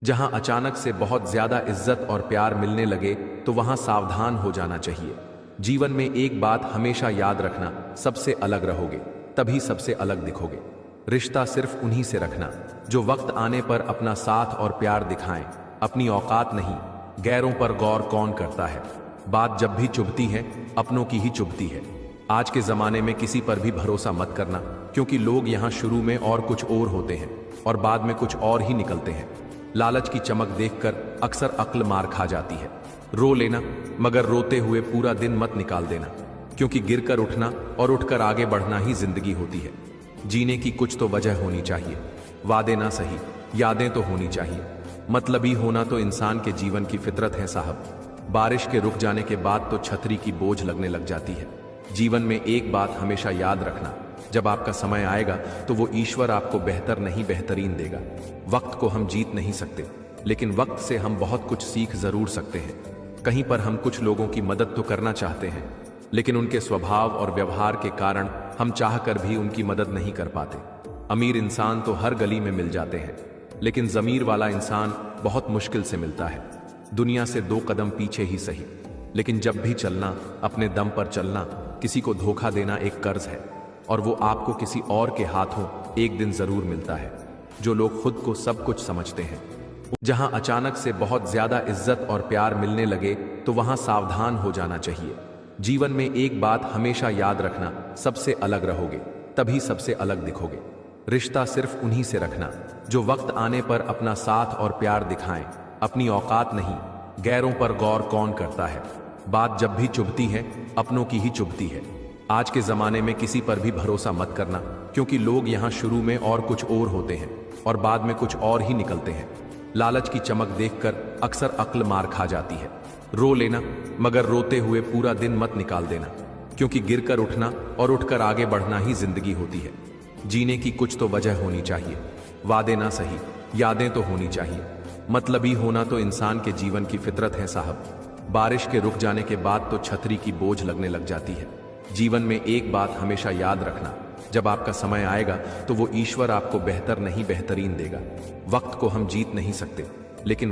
जहां अचानक से बहुत ज्यादा इज्जत और प्यार मिलने लगे तो वहां सावधान हो जाना चाहिए। जीवन में एक बात हमेशा याद रखना, सबसे अलग रहोगे तभी सबसे अलग दिखोगे। रिश्ता सिर्फ उन्हीं से रखना जो वक्त आने पर अपना साथ और प्यार दिखाएं। अपनी औकात नहीं, गैरों पर गौर कौन करता है। बात जब भी चुभती है अपनों की ही चुभती है। आज के जमाने में किसी पर भी भरोसा मत करना, क्योंकि लोग यहां शुरू में और कुछ और होते हैं और बाद में कुछ और ही निकलते हैं। लालच की चमक देखकर अक्सर अक्ल मार खा जाती है। रो लेना, मगर रोते हुए पूरा दिन मत निकाल देना, क्योंकि गिरकर उठना और उठकर आगे बढ़ना ही जिंदगी होती है। जीने की कुछ तो वजह होनी चाहिए। वादे ना सही, यादें तो होनी चाहिए। मतलबी होना तो इंसान के जीवन की फितरत है साहब। बारिश के रुक जाने के बाद तो छतरी की बोझ लगने लग जाती है। जीवन में एक बात हमेशा याद रखना, जब आपका समय आएगा तो वो ईश्वर आपको बेहतर नहीं बेहतरीन देगा। वक्त को हम जीत नहीं सकते, लेकिन वक्त से हम बहुत कुछ सीख जरूर सकते हैं। कहीं पर हम कुछ लोगों की मदद तो करना चाहते हैं, लेकिन उनके स्वभाव और व्यवहार के कारण हम चाहकर भी उनकी मदद नहीं कर पाते। अमीर इंसान तो हर गली में मिल जाते हैं, लेकिन ज़मीर वाला इंसान बहुत मुश्किल से मिलता है। दुनिया से 2 कदम पीछे ही सही, लेकिन जब भी चलना अपने दम पर चलना। किसी को धोखा देना एक कर्ज है, और वो आपको किसी और के हाथों एक दिन जरूर मिलता है। जो लोग खुद को सब कुछ समझते हैं। जहां अचानक से बहुत ज्यादा इज्जत और प्यार मिलने लगे तो वहां सावधान हो जाना चाहिए। जीवन में एक बात हमेशा याद रखना, सबसे अलग रहोगे तभी सबसे अलग दिखोगे। रिश्ता सिर्फ उन्हीं से रखना जो वक्त आने पर अपना साथ और प्यार दिखाएं। अपनी औकात नहीं, गैरों पर गौर कौन करता है। बात जब भी चुभती है अपनों की ही चुभती है। आज के जमाने में किसी पर भी भरोसा मत करना, क्योंकि लोग यहां शुरू में और कुछ और होते हैं और बाद में कुछ और ही निकलते हैं। लालच की चमक देखकर अक्सर अक्ल मार खा जाती है। रो लेना, मगर रोते हुए पूरा दिन मत निकाल देना, क्योंकि गिरकर उठना और उठकर आगे बढ़ना ही जिंदगी होती है। जीने की कुछ तो वजह होनी चाहिए। वादे ना सही, यादें तो होनी चाहिए। मतलबी होना तो इंसान के जीवन की फितरत है साहब। बारिश के रुक जाने के बाद तो छतरी की बोझ लगने लग जाती है। जीवन में एक बात हमेशा याद रखना, जब आपका समय आएगा तो वो ईश्वर आपको बेहतर नहीं बेहतरीन देगा। वक्त को हम जीत नहीं सकते, लेकिन